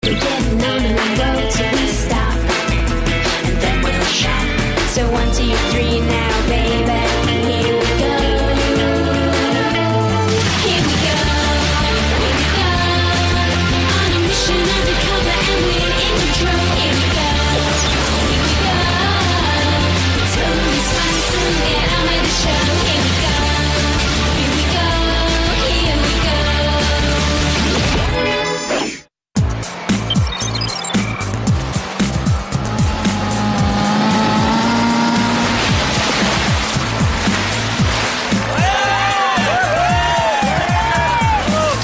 We're getting on the road till we stop, and then we'll shop. So 1, 2, 3 now, baby. Here we go. Here we go. Here we go. On a mission undercover and we're in control. Here we go. Here we go. Totally spice and get on with the show. Here we go. Here we go. Here we go.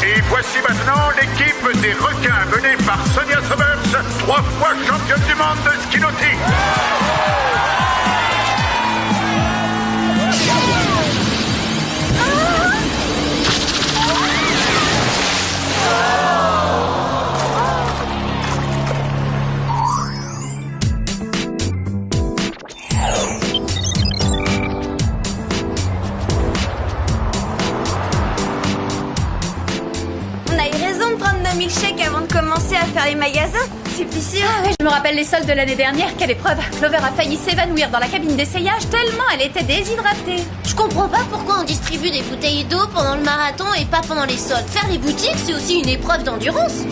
Et voici maintenant l'équipe des requins menée par Sonia Summers, 3 fois championne du monde de ski nautique. On a eu raison de prendre nos milkshakes avant de commencer à faire les magasins. C'est plus sûr. Ah oui, je me rappelle les soldes de l'année dernière. Quelle épreuve! Clover a failli s'évanouir dans la cabine d'essayage tellement elle était déshydratée. Je comprends pas pourquoi on distribue des bouteilles d'eau pendant le marathon et pas pendant les soldes. Faire les boutiques, c'est aussi une épreuve d'endurance.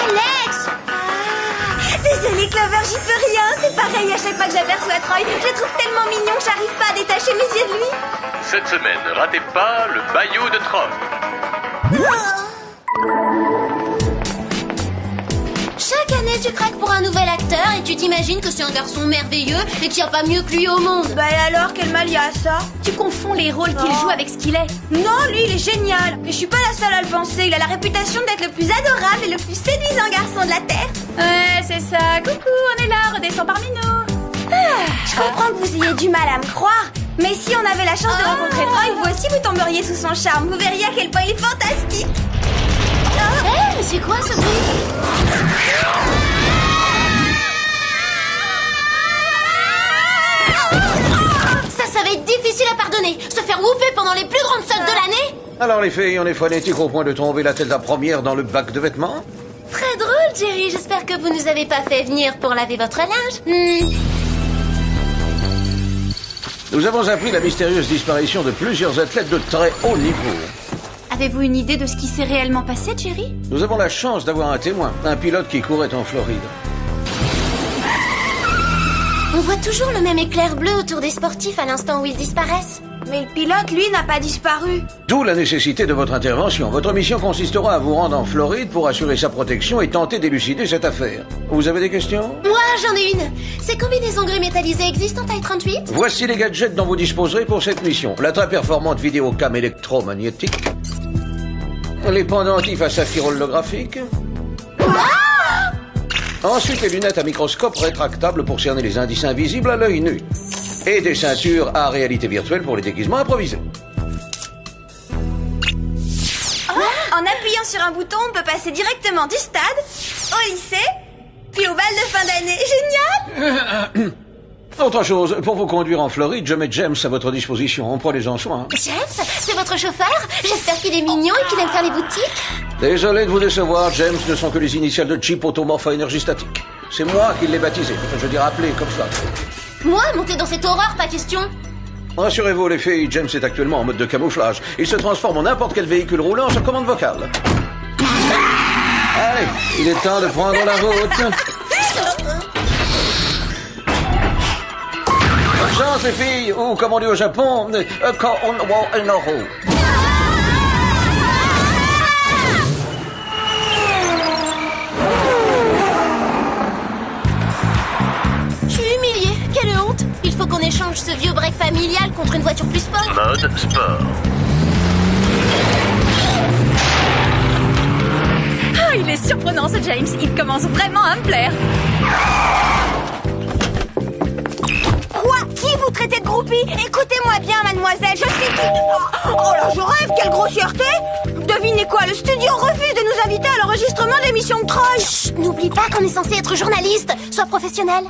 Alex! Désolée Clover, j'y peux rien. C'est pareil à chaque fois que j'aperçois Troy. Je le trouve tellement mignon que j'arrive pas à détacher mes yeux de lui. Cette semaine, ne ratez pas le bayou de Troy. Chaque année, tu craques pour un nouvel acteur et tu t'imagines que c'est un garçon merveilleux et qu'il n'y a pas mieux que lui au monde. Bah et alors, quel mal y a à ça? Tu confonds les rôles qu'il joue avec ce qu'il est. Non, lui, il est génial. Et je suis pas la seule à le penser. Il a la réputation d'être le plus adorable et le plus séduisant garçon de la Terre. Ouais, c'est ça. Coucou, on est là, redescends parmi nous. Je comprends que vous ayez du mal à me croire. Mais si on avait la chance de rencontrer Troy, vous aussi vous tomberiez sous son charme. Vous verriez à quel point il est fantastique. Hé, mais c'est quoi ce bruit? Ça va être difficile à pardonner. Se faire whooper pendant les plus grandes soldes de l'année. Alors les filles, on est frénétique au point de tomber la tête la première dans le bac de vêtements? Très drôle, Jerry. J'espère que vous nous avez pas fait venir pour laver votre linge. Nous avons appris la mystérieuse disparition de plusieurs athlètes de très haut niveau. Avez-vous une idée de ce qui s'est réellement passé, Jerry? Nous avons la chance d'avoir un témoin, un pilote qui courait en Floride. On voit toujours le même éclair bleu autour des sportifs à l'instant où ils disparaissent. Mais le pilote, lui, n'a pas disparu. D'où la nécessité de votre intervention. Votre mission consistera à vous rendre en Floride pour assurer sa protection et tenter d'élucider cette affaire. Vous avez des questions? Moi, j'en ai une. Ces combinaisons gris métallisées existent en taille 38? Voici les gadgets dont vous disposerez pour cette mission. La très performante vidéocam électromagnétique. Les pendentifs à saphir holographique. Ensuite, les lunettes à microscope rétractables pour cerner les indices invisibles à l'œil nu. Et des ceintures à réalité virtuelle pour les déguisements improvisés. En appuyant sur un bouton, on peut passer directement du stade au lycée, puis au bal de fin d'année. Génial! Autre chose, pour vous conduire en Floride, je mets James à votre disposition. Prenez-en soin. James, c'est votre chauffeur? J'espère qu'il est mignon et qu'il aime faire les boutiques. Désolé de vous décevoir, James ne sont que les initiales de Chip Automorph à énergie statique. C'est moi qui l'ai baptisé, je veux dire appelé comme ça. Moi, monter dans cette horreur, pas question. Rassurez-vous les filles, James est actuellement en mode de camouflage. Il se transforme en n'importe quel véhicule roulant sur commande vocale. Allez, il est temps de prendre la route. Bonne chance les filles, ou comme on dit au Japon, Je suis humiliée, quelle honte. Il faut qu'on échange ce vieux break familial contre une voiture plus sport. Mode sport. Ah, il est surprenant ce James. Il commence vraiment à me plaire. Quoi? Qui vous traitez de groupie? Écoutez-moi bien, mademoiselle, je suis qui... Oh là, je rêve, quelle grossièreté! Devinez quoi, le studio refuse de nous inviter à l'enregistrement de l'émission de Troy. Chut, n'oublie pas qu'on est censé être journaliste. Sois professionnel.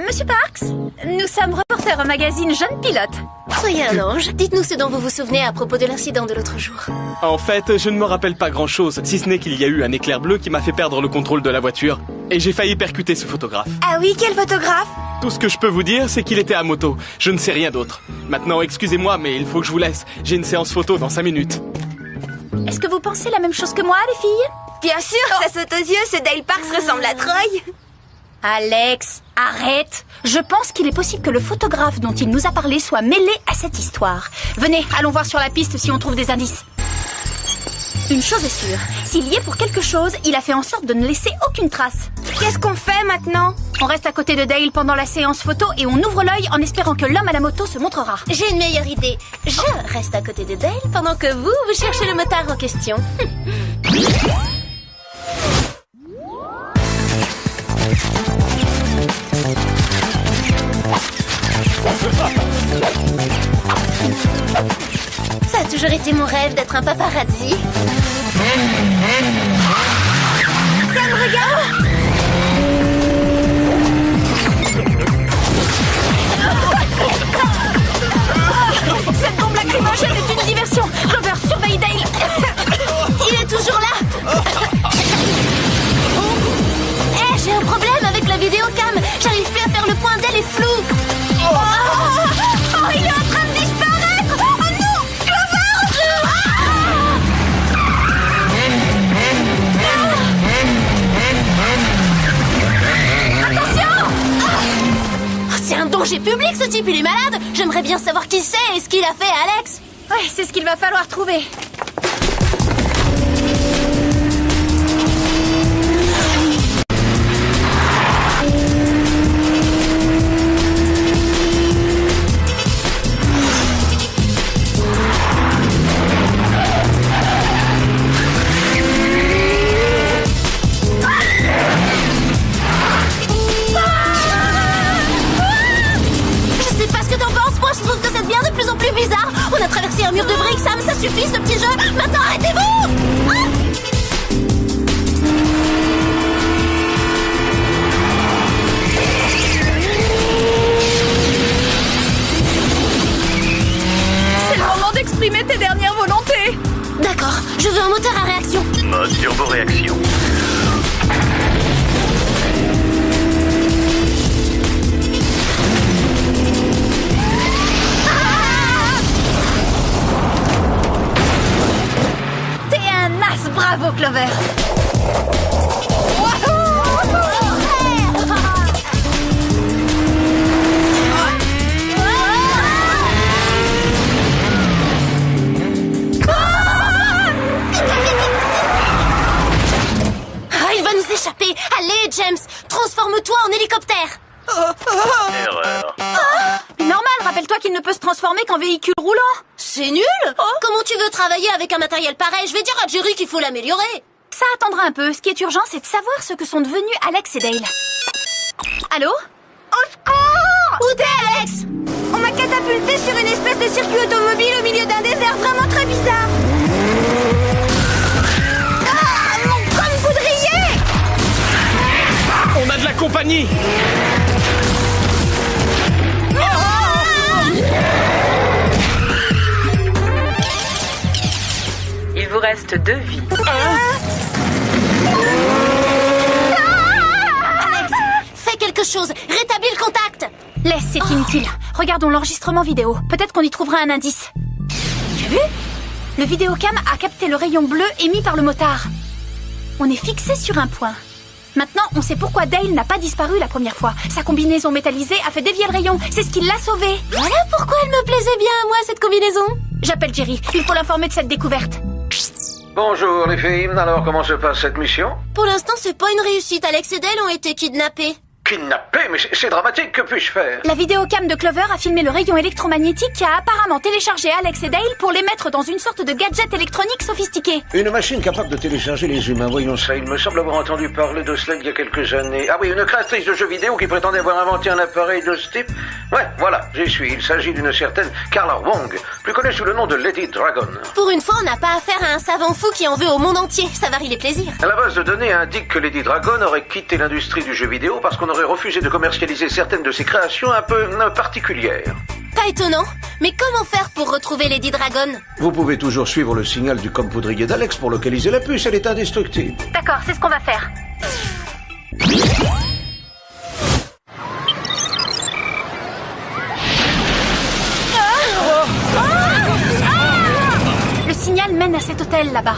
Monsieur Parks, nous sommes reporters au magazine Jeune Pilote. Soyez un ange. Dites-nous ce dont vous vous souvenez à propos de l'incident de l'autre jour. En fait, je ne me rappelle pas grand-chose, si ce n'est qu'il y a eu un éclair bleu qui m'a fait perdre le contrôle de la voiture. Et j'ai failli percuter ce photographe. Ah oui, quel photographe? Tout ce que je peux vous dire, c'est qu'il était à moto. Je ne sais rien d'autre. Maintenant, excusez-moi, mais il faut que je vous laisse. J'ai une séance photo dans 5 minutes. Est-ce que vous pensez la même chose que moi, les filles? Bien sûr, ça saute aux yeux, ce Dale Parks ressemble à Troy. Alex, arrête. Je pense qu'il est possible que le photographe dont il nous a parlé soit mêlé à cette histoire. Venez, allons voir sur la piste si on trouve des indices. Une chose est sûre, s'il y est pour quelque chose, il a fait en sorte de ne laisser aucune trace. Qu'est-ce qu'on fait maintenant? On reste à côté de Dale pendant la séance photo et on ouvre l'œil en espérant que l'homme à la moto se montrera. J'ai une meilleure idée. Je reste à côté de Dale pendant que vous cherchez le motard en question. Ça a toujours été mon rêve d'être un paparazzi. Ça me regarde. Cette bombe lacrymogène est une diversion. Clover, surveille Dale. Il est toujours là. J'ai un problème avec la vidéocam. J'arrive plus à faire le point. Dale est flou. Oh, il est en train de disparaître. Oh non, Clover. Attention. C'est un danger public, ce type. Il est malade. J'aimerais bien savoir qui c'est et ce qu'il a fait à Alex. Ouais, c'est ce qu'il va falloir trouver. On a traversé un mur de briques, Sam, ça suffit ce petit jeu. Maintenant, arrêtez-vous. C'est le moment d'exprimer tes dernières volontés. D'accord, je veux un moteur à réaction. Mode turbo-réaction. Bravo, Clover. Il va nous échapper. Allez, James, transforme-toi en hélicoptère. Erreur. Normal, rappelle-toi qu'il ne peut se transformer qu'en véhicule roulant. C'est nul. Comment tu veux travailler avec un matériel pareil? Je vais dire à Jerry qu'il faut l'améliorer. Ça attendra un peu. Ce qui est urgent, c'est de savoir ce que sont devenus Alex et Dale. Allô? Au secours! Où t'es, Alex? On m'a catapulté sur une espèce de circuit automobile au milieu d'un désert vraiment très bizarre. Ah, mon crâne poudrier! On a de la compagnie. Il vous reste 2 vies. Alex, fais quelque chose. Rétablis le contact. Laisse, c'est inutile. Regardons l'enregistrement vidéo. Peut-être qu'on y trouvera un indice. Tu as vu? Le vidéocam a capté le rayon bleu émis par le motard. On est fixé sur un point. Maintenant, on sait pourquoi Dale n'a pas disparu la première fois. Sa combinaison métallisée a fait dévier le rayon. C'est ce qui l'a sauvé. Voilà pourquoi elle me plaisait bien, moi, cette combinaison. J'appelle Jerry. Il faut l'informer de cette découverte. Bonjour les filles, alors comment se passe cette mission? Pour l'instant, c'est pas une réussite. Alex et Dale ont été kidnappés. Kidnappé? Mais c'est dramatique, que puis-je faire? La vidéocam de Clover a filmé le rayon électromagnétique qui a apparemment téléchargé Alex et Dale pour les mettre dans une sorte de gadget électronique sophistiqué. Une machine capable de télécharger les humains, voyons ça. Il me semble avoir entendu parler de cela il y a quelques années. Ah oui, une créatrice de jeux vidéo qui prétendait avoir inventé un appareil de ce type. Ouais, voilà, j'y suis. Il s'agit d'une certaine Carla Wong. plus connue sous le nom de Lady Dragon. Pour une fois, on n'a pas affaire à un savant fou qui en veut au monde entier. Ça varie les plaisirs. La base de données indique que Lady Dragon aurait quitté l'industrie du jeu vidéo parce qu'on aurait refusé de commercialiser certaines de ses créations un peu particulières. Pas étonnant. Mais comment faire pour retrouver Lady Dragon? Vous pouvez toujours suivre le signal du camp poudrier d'Alex pour localiser la puce, elle est indestructible. D'accord, c'est ce qu'on va faire. Le signal mène à cet hôtel là-bas.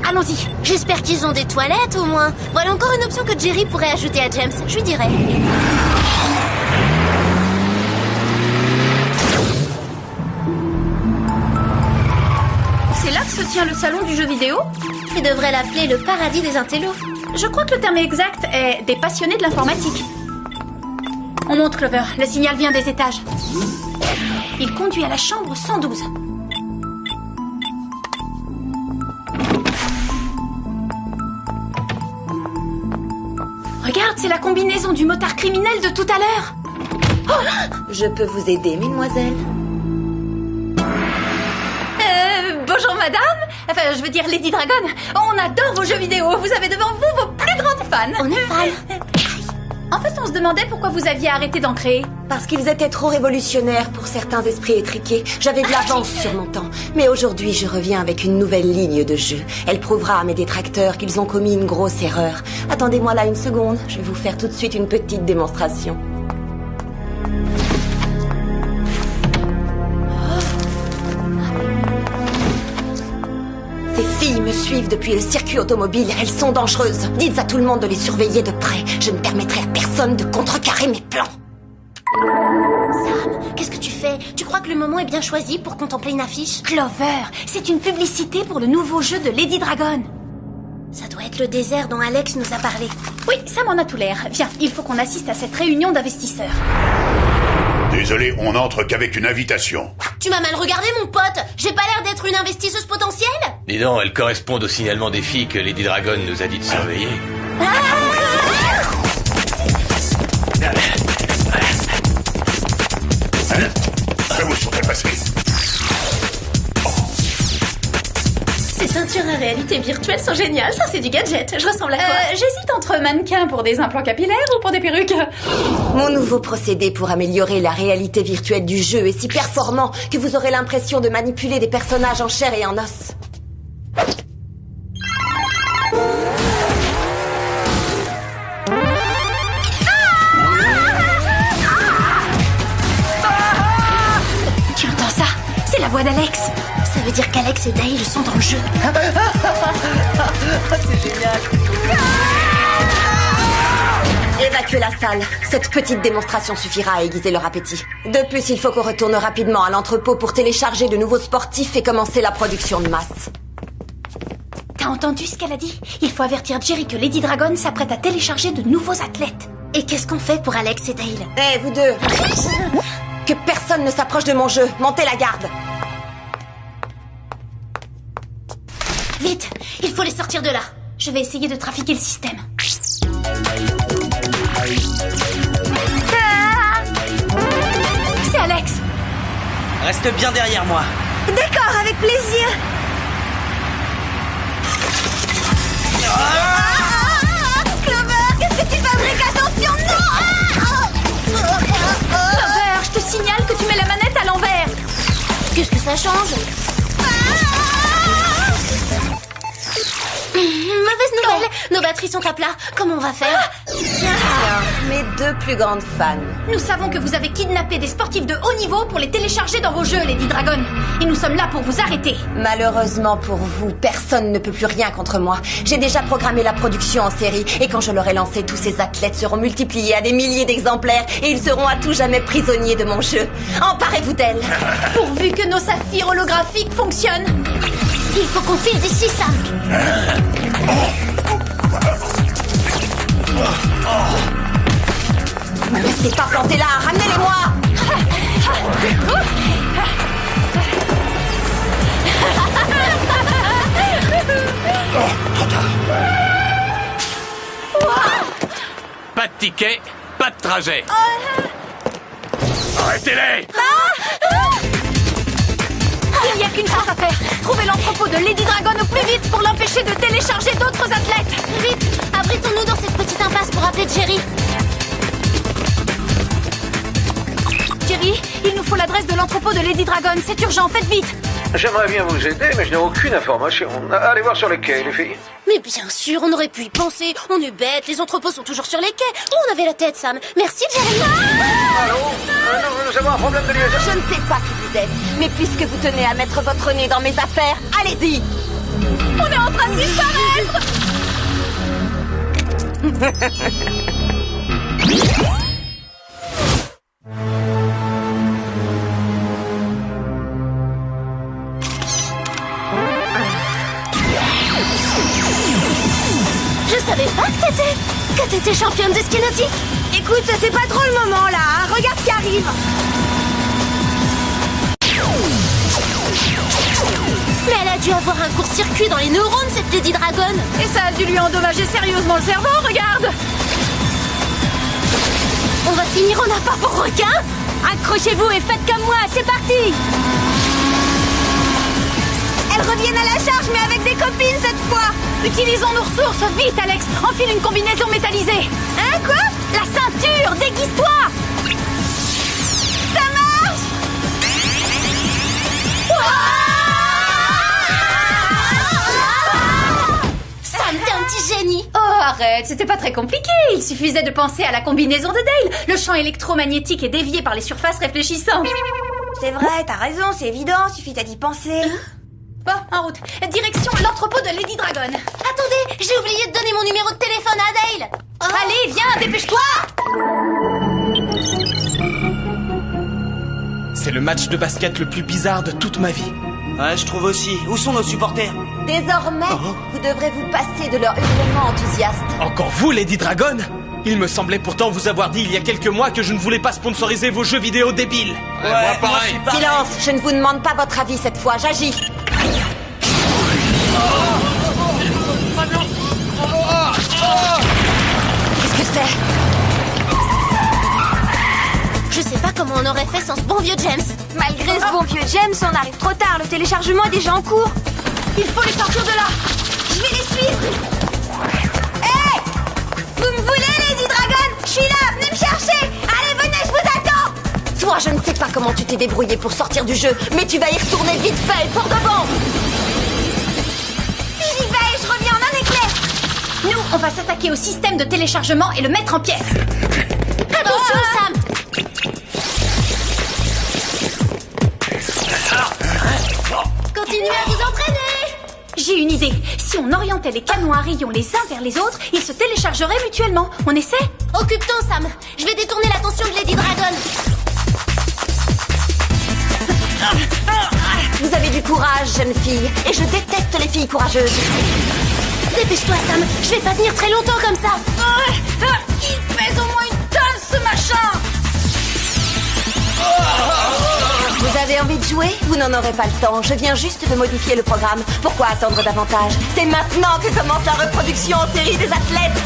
Allons-y. J'espère qu'ils ont des toilettes au moins. Voilà encore une option que Jerry pourrait ajouter à James. Je lui dirai. C'est là que se tient le salon du jeu vidéo? Tu devrais l'appeler le paradis des intellos. Je crois que le terme exact est des passionnés de l'informatique. On monte, Clover. Le signal vient des étages. Il conduit à la chambre 112. Regarde, c'est la combinaison du motard criminel de tout à l'heure. Je peux vous aider, mesdemoiselles? Bonjour madame. Enfin, je veux dire Lady Dragon. On adore vos jeux vidéo. Vous avez devant vous vos plus grandes fans. On est fans. En fait, on se demandait pourquoi vous aviez arrêté d'en créer. Parce qu'ils étaient trop révolutionnaires pour certains esprits étriqués. J'avais de l'avance sur mon temps. Mais aujourd'hui, je reviens avec une nouvelle ligne de jeu. Elle prouvera à mes détracteurs qu'ils ont commis une grosse erreur. Attendez-moi là une seconde. Je vais vous faire tout de suite une petite démonstration. Ces filles me suivent depuis le circuit automobile. Elles sont dangereuses. Dites à tout le monde de les surveiller de près. Je ne permettrai à personne de contrecarrer mes plans. Sam, qu'est-ce que tu fais? Tu crois que le moment est bien choisi pour contempler une affiche? Clover, c'est une publicité pour le nouveau jeu de Lady Dragon. Ça doit être le désert dont Alex nous a parlé. Oui, ça m'en a tout l'air. Viens, il faut qu'on assiste à cette réunion d'investisseurs. Désolé, on n'entre qu'avec une invitation. Tu m'as mal regardé, mon pote. J'ai pas l'air d'être une investisseuse potentielle. Dis donc, elles correspondent au signalement des filles que Lady Dragon nous a dit de surveiller. Que vous sont passés? Ces ceintures à réalité virtuelle sont géniales. Ça, c'est du gadget. Je ressemble à quoi? J'hésite entre mannequins pour des implants capillaires ou pour des perruques. Mon nouveau procédé pour améliorer la réalité virtuelle du jeu est si performant que vous aurez l'impression de manipuler des personnages en chair et en os. Tu entends ça? C'est la voix d'Alex. Ça veut dire qu'Alex et Dale sont dans le jeu. C'est génial. Évacuez la salle. Cette petite démonstration suffira à aiguiser leur appétit. De plus, il faut qu'on retourne rapidement à l'entrepôt pour télécharger de nouveaux sportifs et commencer la production de masse. T'as entendu ce qu'elle a dit? Il faut avertir Jerry que Lady Dragon s'apprête à télécharger de nouveaux athlètes. Et qu'est-ce qu'on fait pour Alex et Dale? Eh, vous deux! Que personne ne s'approche de mon jeu. Montez la garde. Vite, il faut les sortir de là. Je vais essayer de trafiquer le système. C'est Alex. Reste bien derrière moi. D'accord, avec plaisir. Clover, qu'est-ce que tu fabriques? Attention, non! Clover, je te signale que tu mets la manette à l'envers. Qu'est-ce que ça change? Mauvaise nouvelle, nos batteries sont à plat. Comment on va faire? Mes deux plus grandes fans. Nous savons que vous avez kidnappé des sportifs de haut niveau pour les télécharger dans vos jeux, Lady Dragon. Et nous sommes là pour vous arrêter. Malheureusement pour vous, personne ne peut plus rien contre moi. J'ai déjà programmé la production en série et quand je l'aurai lancée, tous ces athlètes seront multipliés à des milliers d'exemplaires et ils seront à tout jamais prisonniers de mon jeu. Emparez-vous d'elle. Pourvu que nos saphirs holographiques fonctionnent. Il faut qu'on file d'ici, Sam. Ne me laissez pas planter là, ramenez-les-moi. Pas de ticket, pas de trajet. Arrêtez-les! chose à faire. Trouvez l'entrepôt de Lady Dragon au plus vite pour l'empêcher de télécharger d'autres athlètes. Vite, abritons-nous dans cette petite impasse pour appeler Jerry. Jerry, il nous faut l'adresse de l'entrepôt de Lady Dragon. C'est urgent, faites vite. J'aimerais bien vous aider, mais je n'ai aucune information. Allez voir sur les quais, les filles. Mais bien sûr, on aurait pu y penser. On est bêtes, les entrepôts sont toujours sur les quais. Où on avait la tête, Sam? Merci, Jerry. Allô? Nous avons un problème de liaison. Je ne sais pas qui vous êtes, mais puisque vous tenez à mettre votre nez dans mes affaires, allez-y. On est en train de disparaître. Je savais pas que t'étais championne de ski nautique. Écoute, c'est pas trop le moment là, hein. Regarde ce qui arrive. Mais elle a dû avoir un court-circuit dans les neurones, cette Lady Dragon. Et ça a dû lui endommager sérieusement le cerveau, regarde. On va finir en appât pour requin. Accrochez-vous et faites comme moi, c'est parti. Elles reviennent à la charge, mais avec des copines cette fois. Utilisons nos ressources, vite Alex. Enfile une combinaison métallisée. Hein, quoi? La ceinture, déguise-toi. Ça marche. Sam, t'es un petit génie. Oh, arrête, c'était pas très compliqué. Il suffisait de penser à la combinaison de Dale. Le champ électromagnétique est dévié par les surfaces réfléchissantes. C'est vrai, t'as raison, c'est évident, suffit d'y penser. Bon, en route. Direction l'entrepôt de Lady Dragon. Attendez, j'ai oublié de donner mon numéro de téléphone à Dale. Allez, viens, dépêche-toi. C'est le match de basket le plus bizarre de toute ma vie. Ouais, je trouve aussi. Où sont nos supporters? Désormais, vous devrez vous passer de leur hurlement enthousiaste. Encore vous, Lady Dragon? Il me semblait pourtant vous avoir dit il y a quelques mois que je ne voulais pas sponsoriser vos jeux vidéo débiles. Ouais, moi pareil. Silence, je ne vous demande pas votre avis cette fois, j'agis. Qu'est-ce que c'est? Je sais pas comment on aurait fait sans ce bon vieux James. Malgré ce bon vieux James, on arrive trop tard, le téléchargement est déjà en cours. Il faut les sortir de là. Je vais les suivre. Hé! Vous me voulez, Lady Dragon? Je suis là, venez me chercher. Allez, venez, je vous attends. Toi, je ne sais pas comment tu t'es débrouillé pour sortir du jeu, mais tu vas y retourner vite fait, pour de bon. J'y vais, je reviens en un éclair. Nous, on va s'attaquer au système de téléchargement et le mettre en pièces. Attention, Sam. Continuez à vous entraîner. J'ai une idée. Si on orientait les canons à rayons les uns vers les autres, ils se téléchargeraient mutuellement. On essaie? Occupe-toi, Sam. Je vais détourner l'attention de Lady Dragon. Vous avez du courage, jeune fille, et je déteste les filles courageuses. Dépêche-toi, Sam. Je vais pas tenir très longtemps comme ça. Il pèse au moins une tonne, ce machin. Vous avez envie de jouer? Vous n'en aurez pas le temps. Je viens juste de modifier le programme. Pourquoi attendre davantage? C'est maintenant que commence la reproduction en série des athlètes.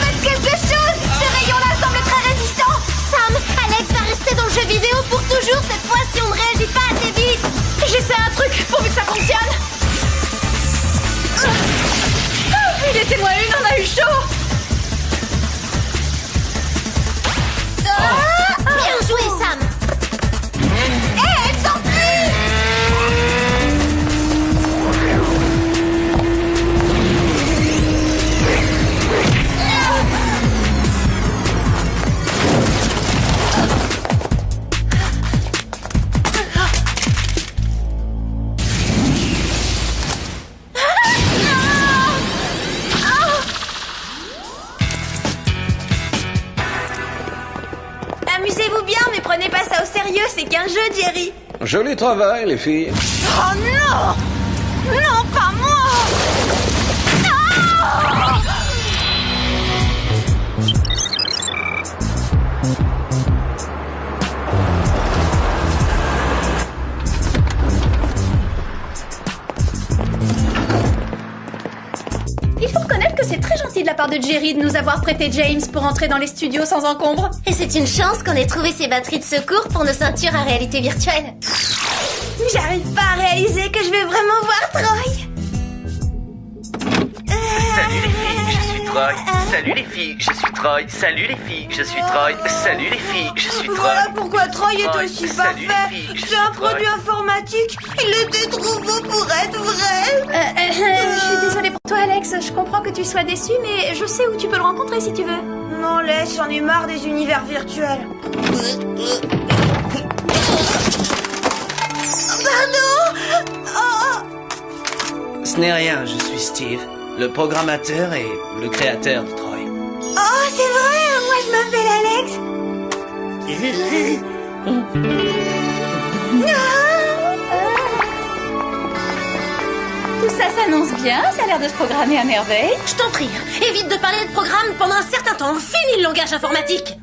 Faites quelque chose! Ce rayon-là semble très résistant. Sam, Alex va rester dans le jeu vidéo pour toujours cette fois si on ne réagit pas assez vite. J'essaie un truc pourvu que ça fonctionne. Mettez-moi une, on a eu chaud. Bien joué, Sam. Elle s'enfuit! Amusez-vous bien, mais prenez pas ça au sérieux, c'est qu'un jeu, Jerry. Joli travail, les filles. Oh non! Non, pas moi! Ah! Il faut reconnaître que c'est très gentil de la part part de Jerry de nous avoir prêté James pour entrer dans les studios sans encombre. Et c'est une chance qu'on ait trouvé ces batteries de secours pour nos ceintures à réalité virtuelle. J'arrive pas à réaliser que je vais vraiment voir Troy. Salut les filles, je suis Troy. Salut les filles, je suis Troy. Salut les filles, je suis Troy. Salut les filles, je suis Troy. Voilà pourquoi Troy est aussi Salut parfait. les filles, je C'est suis un Troy. produit informatique. Il était trop beau pour être vrai. Je suis désolée pour toi, Alex. Je comprends que tu sois déçu, mais je sais où tu peux le rencontrer si tu veux. Non, laisse, j'en ai marre des univers virtuels. Pardon. Ce n'est rien, je suis Steve, le programmateur et le créateur de Troy. Oh, c'est vrai, moi je m'appelle Alex. Tout ça s'annonce bien, ça a l'air de se programmer à merveille. Je t'en prie, évite de parler de programme pendant un certain temps. Fini le langage informatique.